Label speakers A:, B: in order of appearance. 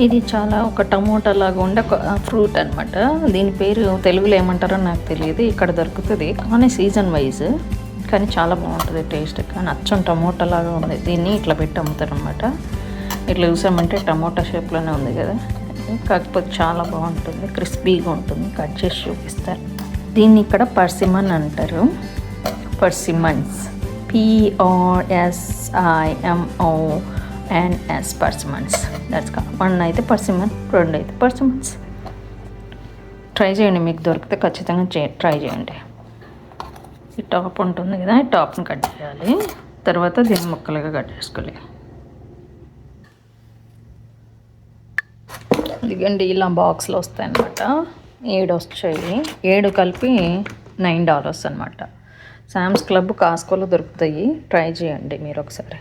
A: ఇది చాలా ఒక టమోటా లాగా ఉండే ఒక ఫ్రూట్ అనమాట. దీని పేరు తెలుగులో ఏమంటారో నాకు తెలియదు. ఇక్కడ దొరుకుతుంది కానీ సీజన్ వైజ్, కానీ చాలా బాగుంటుంది టేస్ట్. కానీ అచ్చం టమోటా లాగా ఉంది. దీన్ని ఇట్లా పెట్టి అమ్ముతారు అనమాట. ఇట్లా చూసామంటే టమోటా షేప్లోనే ఉంది కదా, కాకపోతే చాలా బాగుంటుంది, క్రిస్పీగా ఉంటుంది. కట్ చేసి చూపిస్తారు. దీన్ని ఇక్కడ పర్సిమన్ అంటారు. పర్సిమన్స్, PRSIMONS, పర్సిమన్స్. దట్స్ వన్ అయితే పర్సిమన్, రెండు అయితే పర్సిమన్స్. ట్రై చేయండి, మీకు దొరికితే ఖచ్చితంగా ట్రై చేయండి. ఈ టాప్ ఉంటుంది కదా, ఈ టాప్ని కట్ చేయాలి. తర్వాత దీన్ని ముక్కలుగా కట్ చేసుకోవాలి. ఇదిగండి ఇలా బాక్స్లో వస్తాయి అన్నమాట. 7 వచ్చాయి. 7 కలిపి $9 అనమాట. శామ్స్ క్లబ్, కాస్కోలో దొరుకుతాయి. ట్రై చేయండి మీరు ఒకసారి.